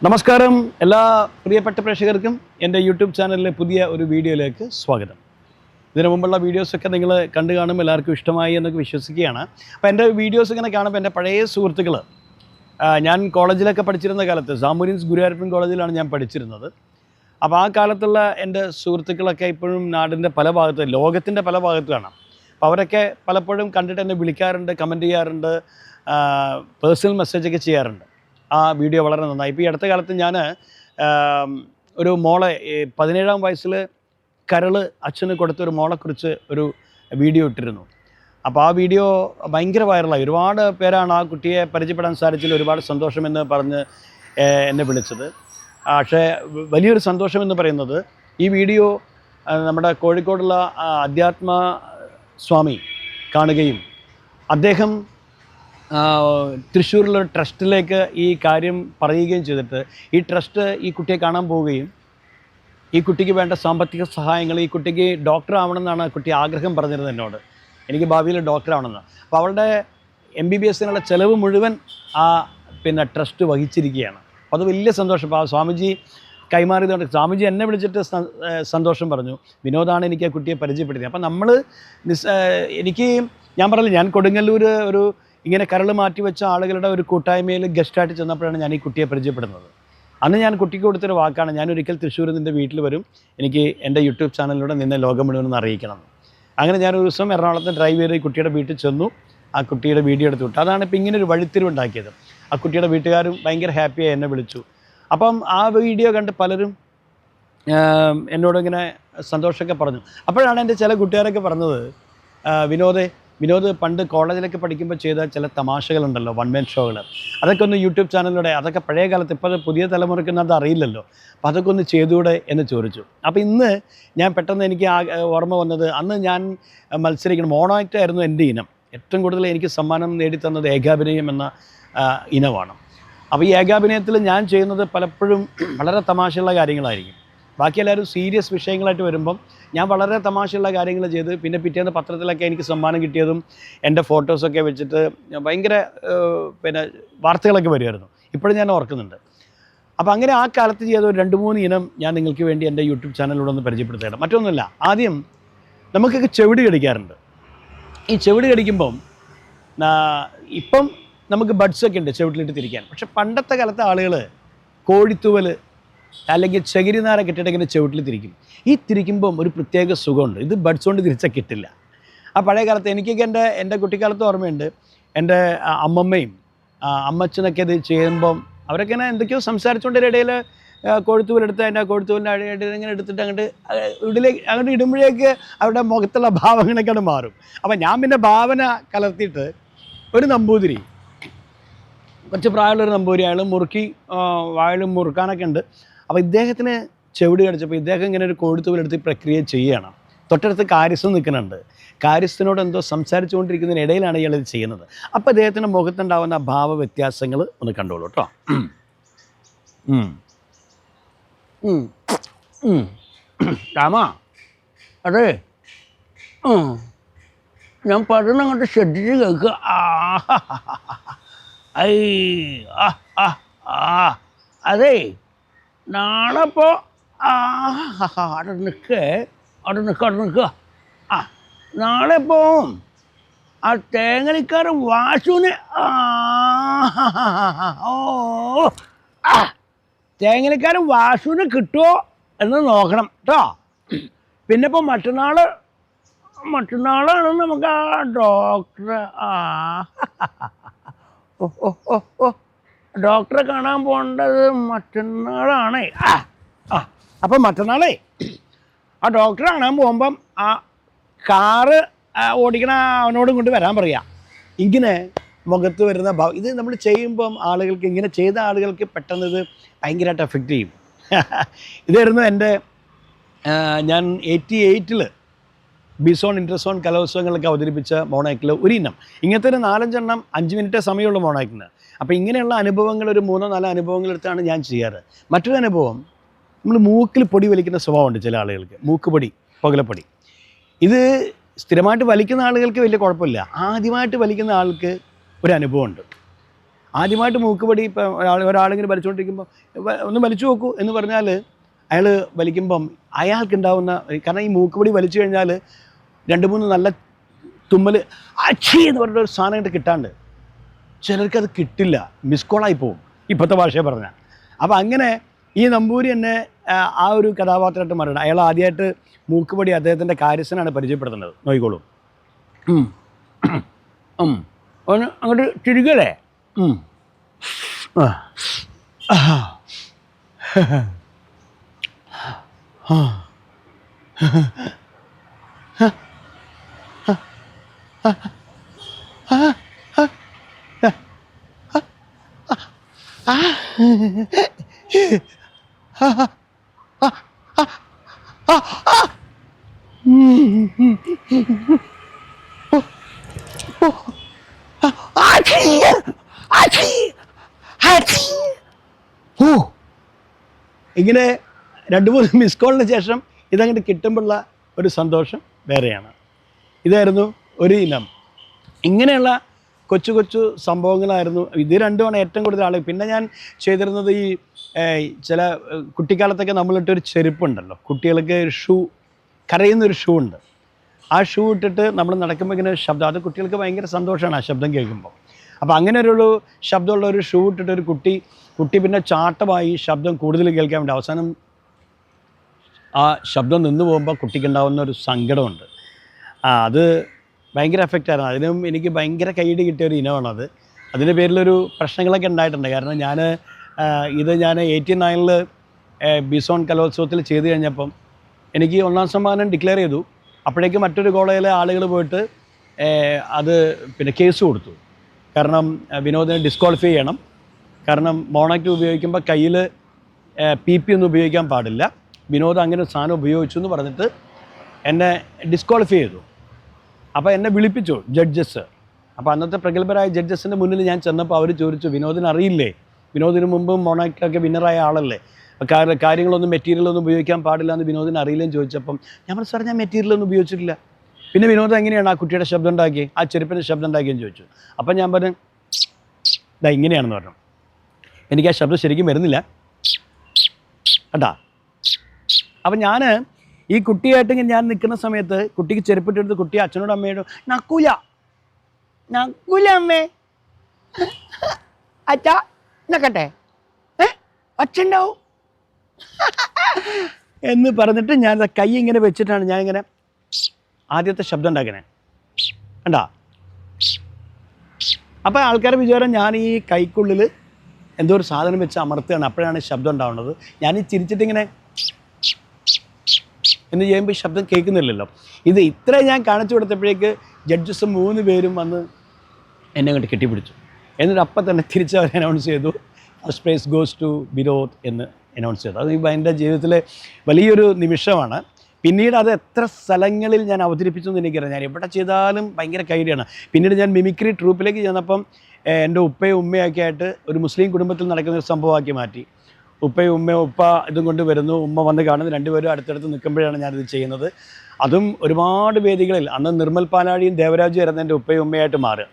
നമസ്കാരം എല്ലാ പ്രിയപ്പെട്ട പ്രേക്ഷകർക്കും എൻ്റെ യൂട്യൂബ് ചാനലിലെ പുതിയ ഒരു വീഡിയോയിലേക്ക് സ്വാഗതം. ഇതിനു മുമ്പുള്ള വീഡിയോസൊക്കെ നിങ്ങൾ കണ്ടു കാണുമ്പോൾ എല്ലാവർക്കും ഇഷ്ടമായി എന്നൊക്കെ വിശ്വസിക്കുകയാണ്. അപ്പോൾ എൻ്റെ വീഡിയോസ് ഇങ്ങനെ കാണുമ്പോൾ എൻ്റെ പഴയ സുഹൃത്തുക്കൾ, ഞാൻ കോളേജിലൊക്കെ പഠിച്ചിരുന്ന കാലത്ത് സാമൂരിൻസ് ഗുരുവായൂരപ്പൻ കോളേജിലാണ് ഞാൻ പഠിച്ചിരുന്നത്. അപ്പോൾ ആ കാലത്തുള്ള എൻ്റെ സുഹൃത്തുക്കളൊക്കെ ഇപ്പോഴും നാടിൻ്റെ പല ഭാഗത്ത്, ലോകത്തിൻ്റെ പല ഭാഗത്തുമാണ്. അപ്പോൾ അവരൊക്കെ പലപ്പോഴും കണ്ടിട്ട് എന്നെ വിളിക്കാറുണ്ട്, കമൻറ്റ് ചെയ്യാറുണ്ട്, പേഴ്സണൽ മെസ്സേജൊക്കെ ചെയ്യാറുണ്ട്. ആ വീഡിയോ വളരെ നന്നായി. ഇപ്പോൾ ഈ അടുത്ത കാലത്ത് ഞാൻ ഒരു മോളെ 17-ാം വയസ്സിൽ കരള് അച്ഛന് കൊടുത്തൊരു മോളെക്കുറിച്ച് ഒരു വീഡിയോ ഇട്ടിരുന്നു. അപ്പോൾ ആ വീഡിയോ ഭയങ്കര വൈറലായി. ഒരുപാട് പേരാണ് ആ കുട്ടിയെ പരിചയപ്പെടാൻ സാധിച്ചതിൽ ഒരുപാട് സന്തോഷമെന്ന് പറഞ്ഞ് എന്നെ വിളിച്ചത്. പക്ഷേ വലിയൊരു സന്തോഷമെന്ന് പറയുന്നത് ഈ വീഡിയോ നമ്മുടെ കോഴിക്കോടുള്ള അധ്യാത്മ സ്വാമി കാണുകയും അദ്ദേഹം തൃശ്ശൂരിലൊരു ട്രസ്റ്റിലേക്ക് ഈ കാര്യം പറയുകയും ചെയ്തിട്ട് ഈ ട്രസ്റ്റ് ഈ കുട്ടിയെ കാണാൻ പോവുകയും ഈ കുട്ടിക്ക് വേണ്ട സാമ്പത്തിക സഹായങ്ങൾ, ഈ കുട്ടിക്ക് ഡോക്ടർ ആവണമെന്നാണ് കുട്ടി ആഗ്രഹം പറഞ്ഞിരുന്നത് എന്നോട്, എനിക്ക് ഭാവിയിൽ ഡോക്ടർ ആവണമെന്ന്. അപ്പോൾ അവളുടെ MBBSനുള്ള ചിലവ് മുഴുവൻ ട്രസ്റ്റ് വഹിച്ചിരിക്കുകയാണ്. അപ്പോൾ അത് വലിയ സന്തോഷം. അപ്പോൾ ആ സ്വാമിജി കൈമാറിയതുകൊണ്ട് സ്വാമിജി എന്നെ വിളിച്ചിട്ട് സന്തോഷം പറഞ്ഞു. വിനോദാണ് എനിക്ക് ആ കുട്ടിയെ പരിചയപ്പെടുത്തിയത്. അപ്പം നമ്മൾ ഞാൻ പറഞ്ഞില്ല, ഞാൻ കൊടുങ്ങല്ലൂർ ഒരു ഇങ്ങനെ കരൾ മാറ്റി വെച്ച ആളുകളുടെ ഒരു കൂട്ടായ്മയിൽ ഗസ്റ്റായിട്ട് ചെന്നപ്പോഴാണ് ഞാൻ ഈ കുട്ടിയെ പരിചയപ്പെടുന്നത്. അന്ന് ഞാൻ കുട്ടിക്ക് കൊടുത്തൊരു വാക്കാണ്, ഞാനൊരിക്കൽ തൃശ്ശൂർ നിൻ്റെ വീട്ടിൽ വരും, എനിക്ക് എൻ്റെ യൂട്യൂബ് ചാനലിലൂടെ നിന്നെ ലോകം മുഴുവൻ അറിയിക്കണം. അങ്ങനെ ഞാനൊരു ദിവസം എറണാകുളത്ത് ഡ്രൈവ് ചെയ്ത് ഈ കുട്ടിയുടെ വീട്ടിൽ ചെന്നു, ആ കുട്ടിയുടെ വീഡിയോ എടുത്ത് വിട്ടു. അതാണ് ഇപ്പോൾ ഇങ്ങനെ ഒരു വഴിത്തിരിവുണ്ടാക്കിയത്. ആ കുട്ടിയുടെ വീട്ടുകാരും ഭയങ്കര ഹാപ്പിയായി എന്നെ വിളിച്ചു. അപ്പം ആ വീഡിയോ കണ്ട് പലരും എന്നോടിങ്ങനെ സന്തോഷമൊക്കെ പറഞ്ഞു. അപ്പോഴാണ് എൻ്റെ ചില കൂട്ടുകാരൊക്കെ പറഞ്ഞത്, വിനോദ് പണ്ട് കോളേജിലൊക്കെ പഠിക്കുമ്പോൾ ചെയ്ത ചില തമാശകളുണ്ടല്ലോ, വൺ മാൻ ഷോകൾ, അതൊക്കെ ഒന്ന് യൂട്യൂബ് ചാനലിലൂടെ, അതൊക്കെ പഴയ കാലത്ത്, ഇപ്പോൾ പുതിയ തലമുറയ്ക്കൊന്നും അത് അറിയില്ലല്ലോ, അപ്പോൾ അതൊക്കെ ഒന്ന് ചെയ്തുകൂടെ എന്ന് ചോദിച്ചു. അപ്പോൾ ഇന്ന് ഞാൻ പെട്ടെന്ന് എനിക്ക് ഓർമ്മ വന്നത്, അന്ന് ഞാൻ മത്സരിക്കണം, മോണോ ആക്ട് ആയിരുന്നു എൻ്റെ ഇനം. ഏറ്റവും കൂടുതൽ എനിക്ക് സമ്മാനം നേടിത്തന്നത് ഏകാഭിനയം എന്ന ഇനമാണ്. അപ്പോൾ ഈ ഏകാഭിനയത്തിൽ ഞാൻ ചെയ്യുന്നത് പലപ്പോഴും വളരെ തമാശയുള്ള കാര്യങ്ങളായിരിക്കും. ബാക്കി എല്ലാവരും സീരിയസ് വിഷയങ്ങളായിട്ട് വരുമ്പം ഞാൻ വളരെ തമാശയുള്ള കാര്യങ്ങൾ ചെയ്ത് പിന്നെ പിറ്റേന്ന് പത്രത്തിലൊക്കെ എനിക്ക് സമ്മാനം കിട്ടിയതും എൻ്റെ ഫോട്ടോസൊക്കെ വെച്ചിട്ട് ഭയങ്കര വാർത്തകളൊക്കെ വരുമായിരുന്നു. ഇപ്പോഴും ഞാൻ ഓർക്കുന്നുണ്ട്. അപ്പോൾ അങ്ങനെ ആ കാലത്ത് ചെയ്ത ഒരു 2-3 ഇനം ഞാൻ നിങ്ങൾക്ക് വേണ്ടി എൻ്റെ യൂട്യൂബ് ചാനലിലൂടെ ഒന്ന് പരിചയപ്പെടുത്തുകയാണ്. മറ്റൊന്നുമില്ല, ആദ്യം നമുക്കൊക്കെ ചെവിട് കടിക്കാറുണ്ട്. ഈ ചെവിട് കടിക്കുമ്പം ഇപ്പം നമുക്ക് ബഡ്സൊക്കെ ഉണ്ട് ചെവിട്ടിലിട്ട് തിരിക്കാൻ. പക്ഷെ പണ്ടത്തെ കാലത്തെ ആളുകൾ കോഴിത്തൂവൽ അല്ലെങ്കിൽ ചകിരിനാര കെട്ടിട്ട് ഇങ്ങനെ ചെവിട്ടിൽ തിരിക്കും. ഈ തിരിക്കുമ്പം ഒരു പ്രത്യേക സുഖമുണ്ട്. ഇത് ബഡ്സ് കൊണ്ട് തിരിച്ചാൽ കിട്ടില്ല. ആ പഴയ കാലത്ത് എനിക്കൊക്കെ എൻ്റെ കുട്ടിക്കാലത്ത് ഓർമ്മയുണ്ട്. എൻ്റെ അമ്മമ്മയും അമ്മച്ചനൊക്കെ ഇത് ചെയ്യുമ്പം അവരൊക്കെ ഇങ്ങനെ എന്തൊക്കെയോ സംസാരിച്ചുകൊണ്ടിടയിൽ കോഴിത്തൂവലെടുത്ത് അതിൻ്റെ കോഴിത്തൂവലിൻ്റെ അടിയിൽ ഇങ്ങനെ എടുത്തിട്ട് അങ്ങോട്ട് ഇടുമ്പോഴേക്ക് അവരുടെ മുഖത്തുള്ള ഭാവങ്ങളൊക്കെ മാറും. അപ്പം ഞാൻ പിന്നെ ഭാവന കലർത്തിയിട്ട് ഒരു നമ്പൂതിരി, കുറച്ച് പ്രായമുള്ളൊരു നമ്പൂതിരി, അയാൾ മുറുക്കി വായിലും മുറുക്കാനൊക്കെ ഉണ്ട്. അപ്പോൾ ഇദ്ദേഹത്തിന് ചെവിട് കടിച്ചപ്പോൾ ഇദ്ദേഹം ഇങ്ങനെ ഒരു കോഴിത്തൂവലെടുത്ത് പ്രക്രിയ ചെയ്യുകയാണ്. തൊട്ടടുത്ത് കാര്യസ്ഥൻ നിൽക്കുന്നുണ്ട്. കാര്യസ്ഥനോട് എന്തോ സംസാരിച്ചുകൊണ്ടിരിക്കുന്നതിനിടയിലാണ് ഇയാൾ ഇത് ചെയ്യുന്നത്. അപ്പോൾ ഇദ്ദേഹത്തിൻ്റെ മുഖത്തുണ്ടാവുന്ന ഭാവ വ്യത്യാസങ്ങൾ ഒന്ന് കണ്ടോളൂ കേട്ടോ. രാമാ, അതെ, ഞാൻ പറയുന്ന അങ്ങോട്ട് ശ്രദ്ധിച്ച് കേൾക്കുക. അതെ, നാളെ ഇപ്പോൾ അവിടെ നിൽക്കുക. നാളെ ഇപ്പോൾ ആ തേങ്ങലിക്കാരൻ വാസുവിന് തേങ്ങലിക്കാരൻ വാസുവിന് കിട്ടുമോ എന്ന് നോക്കണം കേട്ടോ. പിന്നെ ഇപ്പോൾ മറ്റന്നാളാണ് നമുക്ക് ആ ഡോക്ടറെ ഡോക്ടറെ കാണാൻ പോകേണ്ടത് മറ്റന്നാളാണേ. അപ്പം മറ്റന്നാളേ ആ ഡോക്ടറെ കാണാൻ പോകുമ്പം ആ കാറ് ഓടിക്കണ അവനോടും കൊണ്ട് വരാൻ പറയാം. ഇങ്ങനെ മുഖത്ത് വരുന്ന ഭാവം ഇത് നമ്മൾ ചെയ്യുമ്പം ആളുകൾക്ക്, ഇങ്ങനെ ചെയ്ത ആളുകൾക്ക് പെട്ടെന്ന് ഇത് ഭയങ്കരമായിട്ട് എഫക്റ്റ് ചെയ്യും. ഇതായിരുന്നു എൻ്റെ ഞാൻ 88-ൽ ബിസോൺ ഇൻ്റർസോൺ കലോത്സവങ്ങളൊക്കെ അവതരിപ്പിച്ച മോണോആക്ടിൽ ഒരു ഇനം. ഇങ്ങനത്തെ ഒരു 4-5 എണ്ണം 5 മിനിറ്റേ സമയമുള്ള മോണോആക്ടിന്. അപ്പോൾ ഇങ്ങനെയുള്ള അനുഭവങ്ങൾ ഒരു 3-4 അനുഭവങ്ങൾ എടുത്താണ് ഞാൻ ചെയ്യാറ്. മറ്റൊരു അനുഭവം, നമ്മൾ മൂക്കിൽ പൊടി വലിക്കുന്ന സ്വഭാവമുണ്ട് ചില ആളുകൾക്ക്. മൂക്കുപൊടി, പുകലപ്പൊടി. ഇത് സ്ഥിരമായിട്ട് വലിക്കുന്ന ആളുകൾക്ക് വലിയ കുഴപ്പമില്ല. ആദ്യമായിട്ട് വലിക്കുന്ന ആൾക്ക് ഒരു അനുഭവമുണ്ട്. ആദ്യമായിട്ട് മൂക്കുപൊടി ഇപ്പം ഒരാളിങ്ങനെ വലിച്ചുകൊണ്ടിരിക്കുമ്പോൾ ഒന്ന് വലിച്ചു നോക്കൂ എന്ന് പറഞ്ഞാൽ അയാൾ വലിക്കുമ്പം അയാൾക്കുണ്ടാവുന്ന, കാരണം ഈ മൂക്കുപൊടി വലിച്ചു കഴിഞ്ഞാൽ 2-3 നല്ല തുമ്മൽ അച്ചി എന്ന് പറഞ്ഞൊരു സാധനം കിട്ട് കിട്ടാണ്ട് ചിലർക്കത് കിട്ടില്ല, മിസ് കോളായി പോവും ഇപ്പോഴത്തെ ഭാഷയെ പറഞ്ഞാൽ. അപ്പോൾ അങ്ങനെ ഈ നമ്പൂരി എന്നെ ആ ഒരു കഥാപാത്രമായിട്ട് മാറണം. അയാൾ ആദ്യമായിട്ട് മൂക്കുപൊടി അദ്ദേഹത്തിൻ്റെ കാര്യസ്ഥനാണ് പരിചയപ്പെടുത്തുന്നത്. നോക്കിക്കോളൂ. ഒന്ന് അങ്ങോട്ട് തിരികല്ലേ. ഇങ്ങനെ 2-3 മിസ് കോളിന് ശേഷം ഇതങ്ങോട്ട് കിട്ടുമ്പോഴുള്ള ഒരു സന്തോഷം വേറെയാണ്. ഇതായിരുന്നു ഒരു ഇനം. ഇങ്ങനെയുള്ള കൊച്ചു കൊച്ചു സംഭവങ്ങളായിരുന്നു. ഇത് രണ്ടുമാണ് ഏറ്റവും കൂടുതൽ ആൾ. പിന്നെ ഞാൻ ചെയ്തിരുന്നത് ഈ ചില കുട്ടിക്കാലത്തൊക്കെ നമ്മളിട്ടൊരു ചെരുപ്പുണ്ടല്ലോ, കുട്ടികൾക്ക് ഒരു ഷൂ, കരയുന്നൊരു ഷൂ ഉണ്ട്. ആ ഷൂ ഇട്ടിട്ട് നമ്മൾ നടക്കുമ്പോൾ ഇങ്ങനെ ശബ്ദം, അത് കുട്ടികൾക്ക് ഭയങ്കര സന്തോഷമാണ് ആ ശബ്ദം കേൾക്കുമ്പോൾ. അപ്പോൾ അങ്ങനെ ഒരു ശബ്ദമുള്ള ഒരു ഷൂ ഇട്ടിട്ടൊരു കുട്ടി പിന്നെ ചാട്ടമായി ശബ്ദം കൂടുതൽ കേൾക്കാൻ വേണ്ടി അവസാനം ആ ശബ്ദം നിന്ന് പോകുമ്പോൾ കുട്ടിക്കുണ്ടാകുന്ന ഒരു സങ്കടമുണ്ട്. അത് ഭയങ്കര എഫക്റ്റായിരുന്നു. അതിനും എനിക്ക് ഭയങ്കര കൈയ്യടി കിട്ടിയൊരു ഇനമാണത്. അതിൻ്റെ പേരിലൊരു പ്രശ്നങ്ങളൊക്കെ ഉണ്ടായിട്ടുണ്ട്. കാരണം ഞാൻ 89 ബിസോൺ കലോത്സവത്തിൽ ചെയ്ത് കഴിഞ്ഞപ്പം എനിക്ക് 1ാം സമ്മാനം ഡിക്ലെയർ ചെയ്തു. അപ്പോഴേക്ക് മറ്റൊരു കോളേജിലെ ആളുകൾ പോയിട്ട് അത് പിന്നെ കേസ് കൊടുത്തു. കാരണം വിനോദിനെ ഡിസ്ക്വാളിഫൈ ചെയ്യണം, കാരണം മോണാക്ട് ഉപയോഗിക്കുമ്പോൾ കയ്യിൽ PP ഒന്നും ഉപയോഗിക്കാൻ പാടില്ല, വിനോദ് അങ്ങനെ ഒരു സാധനം ഉപയോഗിച്ചു എന്ന് പറഞ്ഞിട്ട് എന്നെ ഡിസ്ക്വാളിഫൈ ചെയ്തു. അപ്പോൾ എന്നെ വിളിപ്പിച്ചു ജഡ്ജസ്. അപ്പോൾ അന്നത്തെ പ്രഗത്ഭരായ ജഡ്ജസിൻ്റെ മുന്നിൽ ഞാൻ ചെന്നപ്പോൾ അവർ ചോദിച്ചു, വിനോദിന് അറിയില്ലേ, വിനോദിന് മുമ്പും മോണാക്ടൊക്കെ വിന്നറായ ആളല്ലേ, കാര്യങ്ങളൊന്നും മെറ്റീരിയലൊന്നും ഉപയോഗിക്കാൻ പാടില്ല എന്ന് വിനോദിന് അറിയില്ലെന്ന് ചോദിച്ചപ്പം ഞാൻ പറഞ്ഞു, സാർ ഞാൻ മെറ്റീരിയലൊന്നും ഉപയോഗിച്ചിട്ടില്ല, പിന്നെ വിനോദം എങ്ങനെയാണ് ആ കുട്ടിയുടെ ശബ്ദം ഉണ്ടാക്കി, ആ ചെരുപ്പിൻ്റെ ശബ്ദം ഉണ്ടാക്കിയെന്ന് ചോദിച്ചു. അപ്പം ഞാൻ പറഞ്ഞു ഇതാ ഇങ്ങനെയാണെന്ന് പറഞ്ഞു. എനിക്ക് ആ ശബ്ദം ശരിക്കും വരുന്നില്ല കേട്ടാ. അപ്പം ഞാൻ ഈ കുട്ടിയായിട്ട് ഞാൻ നിൽക്കുന്ന സമയത്ത് കുട്ടിക്ക് ചെരുപ്പിട്ടെടുത്ത് കുട്ടി അച്ഛനോടും അമ്മയോടും നക്കൂല അമ്മേ, അച്ഛാ നക്കട്ടെ, അച്ഛണ്ടാവും എന്ന് പറഞ്ഞിട്ട് ഞാൻ കൈ ഇങ്ങനെ വെച്ചിട്ടാണ് ഞാൻ ഇങ്ങനെ ആദ്യത്തെ ശബ്ദം ഉണ്ടാക്കണേ കണ്ടാ. അപ്പോൾ ആൾക്കാരുടെ വിചാരം ഞാൻ ഈ കൈക്കുള്ളിൽ എന്തോ ഒരു സാധനം വെച്ച് അമർത്തുകയാണ്, അപ്പോഴാണ് ശബ്ദം ഉണ്ടാവുന്നത്. ഞാൻ ഈ ചിരിച്ചിട്ടിങ്ങനെ എന്ന് ചെയ്യുമ്പോൾ ഈ ശബ്ദം കേൾക്കുന്നില്ലല്ലോ. ഇത് ഇത്ര ഞാൻ കാണിച്ചു കൊടുത്തപ്പോഴേക്ക് ജഡ്ജസ് 3 പേരും വന്ന് എന്നെ അങ്ങോട്ട് കെട്ടിപ്പിടിച്ചു. എന്നിട്ട് അപ്പം തന്നെ തിരിച്ചവർ അനൗൺസ് ചെയ്തു, first prize goes to Vinod എന്ന് അനൗൺസ് ചെയ്തു. അത് എൻ്റെ ജീവിതത്തിലെ വലിയൊരു നിമിഷമാണ്. പിന്നീട് അത് എത്ര സ്ഥലങ്ങളിൽ ഞാൻ അവതരിപ്പിച്ചു എന്ന് എനിക്കറിയാം. ഞാൻ എവിടെ ചെയ്താലും ഭയങ്കര കൈഡിയാണ്. പിന്നീട് ഞാൻ മിമിക്രി ട്രൂപ്പിലേക്ക് ചെന്നപ്പം എൻ്റെ ഉപ്പയും ഉമ്മയൊക്കെ ആയിട്ട് ഒരു മുസ്ലിം കുടുംബത്തിൽ നടക്കുന്ന ഒരു സംഭവമാക്കി മാറ്റി. ഉപ്പയും ഉമ്മയും ഉപ്പ ഇതും കൊണ്ട് വരുന്നു, ഉമ്മ വന്ന് കാണുന്നു, 2 പേരും അടുത്തടുത്ത് നിൽക്കുമ്പോഴാണ് ഞാനിത് ചെയ്യുന്നത്. അതും ഒരുപാട് വേദികളിൽ, അന്ന് നിർമ്മൽ പാലാഴിയും ദേവരാജും ആയിരുന്നു എൻ്റെ ഉപ്പയും ഉമ്മയായിട്ട് മാറുക.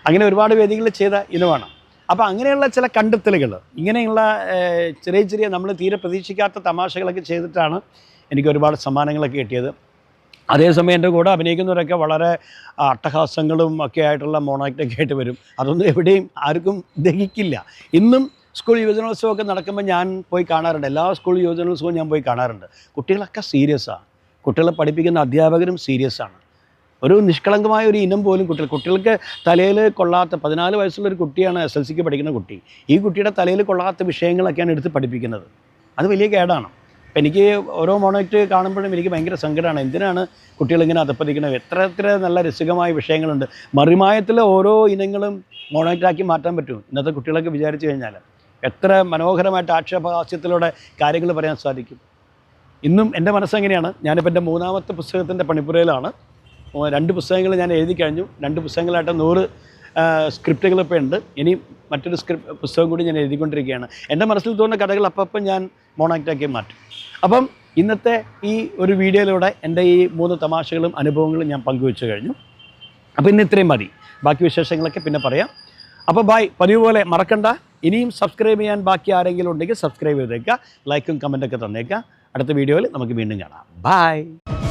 അങ്ങനെ ഒരുപാട് വേദികളിൽ ചെയ്ത ഇനമാണ്. അപ്പോൾ അങ്ങനെയുള്ള ചില കണ്ടെത്തലുകൾ, ഇങ്ങനെയുള്ള ചെറിയ ചെറിയ നമ്മൾ തീരെ പ്രതീക്ഷിക്കാത്ത തമാശകളൊക്കെ ചെയ്തിട്ടാണ് എനിക്ക് ഒരുപാട് സമ്മാനങ്ങളൊക്കെ കിട്ടിയത്. അതേസമയം എൻ്റെ കൂടെ അഭിനയിക്കുന്നവരൊക്കെ വളരെ അട്ടഹാസങ്ങളും ഒക്കെ ആയിട്ടുള്ള മോണാക്റ്റൊക്കെ ആയിട്ട് വരും. അതൊന്നും എവിടെയും ആർക്കും ദഹിക്കില്ല. ഇന്നും സ്കൂൾ യുവജനോത്സവമൊക്കെ നടക്കുമ്പോൾ ഞാൻ പോയി കാണാറുണ്ട്. എല്ലാ സ്കൂൾ യുവജനോത്സവവും ഞാൻ പോയി കാണാറുണ്ട്. കുട്ടികളൊക്കെ സീരിയസാണ്, കുട്ടികളെ പഠിപ്പിക്കുന്ന അധ്യാപകരും സീരിയസാണ്. ഒരു നിഷ്കളങ്കമായ ഒരു ഇനം പോലും കുട്ടികൾക്ക് തലയിൽ കൊള്ളാത്ത 14 വയസ്സുള്ളൊരു കുട്ടിയാണ് SLCക്ക് പഠിക്കുന്ന കുട്ടി. ഈ കുട്ടിയുടെ തലയിൽ കൊള്ളാത്ത വിഷയങ്ങളൊക്കെയാണ് എടുത്ത് പഠിപ്പിക്കുന്നത്. അത് വലിയ കേടാണ്. അപ്പം എനിക്ക് ഓരോ മോണോക്റ്റ് കാണുമ്പോഴും എനിക്ക് ഭയങ്കര സങ്കടമാണ്. എന്തിനാണ് കുട്ടികളിങ്ങനെ അധപ്പതിക്കുന്നത്? എത്ര നല്ല രസികമായ വിഷയങ്ങളുണ്ട്. മറിമായത്തിലെ ഓരോ ഇനങ്ങളും മോണോക്റ്റാക്കി മാറ്റാൻ പറ്റും ഇന്നത്തെ കുട്ടികളൊക്കെ വിചാരിച്ചു കഴിഞ്ഞാൽ. എത്ര മനോഹരമായിട്ട് ആക്ഷേപഹാസ്യത്തിലൂടെ കാര്യങ്ങൾ പറയാൻ സാധിക്കും. ഇന്നും എൻ്റെ മനസ്സെങ്ങനെയാണ്. ഞാനിപ്പോൾ എൻ്റെ 3ാമത്തെ പുസ്തകത്തിൻ്റെ പണിപ്പുരയിലാണ്. 2 പുസ്തകങ്ങൾ ഞാൻ എഴുതി കഴിഞ്ഞു. 2 പുസ്തകങ്ങളായിട്ട് 100 സ്ക്രിപ്റ്റുകൾ ഇപ്പോൾ ഉണ്ട്. ഇനി മറ്റൊരു പുസ്തകം കൂടി ഞാൻ എഴുതിക്കൊണ്ടിരിക്കുകയാണ്. എൻ്റെ മനസ്സിൽ തോന്നുന്ന കഥകൾ അപ്പം ഞാൻ മോണോക്റ്റാക്കി മാറ്റും. അപ്പം ഇന്നത്തെ ഈ ഒരു വീഡിയോയിലൂടെ എൻ്റെ ഈ 3 തമാശകളും അനുഭവങ്ങളും ഞാൻ പങ്കുവെച്ചു കഴിഞ്ഞു. അപ്പോൾ ഇന്ന് ഇത്രയും മതി. ബാക്കി വിശേഷങ്ങളൊക്കെ പിന്നെ പറയാം. അപ്പോൾ ബൈ. പതിവ് പോലെ മറക്കണ്ട, ഇനിയും സബ്സ്ക്രൈബ് ചെയ്യാൻ ബാക്കി ആരെങ്കിലും ഉണ്ടെങ്കിൽ സബ്സ്ക്രൈബ് ചെയ്തേക്കുക, ലൈക്കും കമൻറ്റൊക്കെ തന്നേക്കുക. അടുത്ത വീഡിയോയിൽ നമുക്ക് വീണ്ടും കാണാം. ബൈ.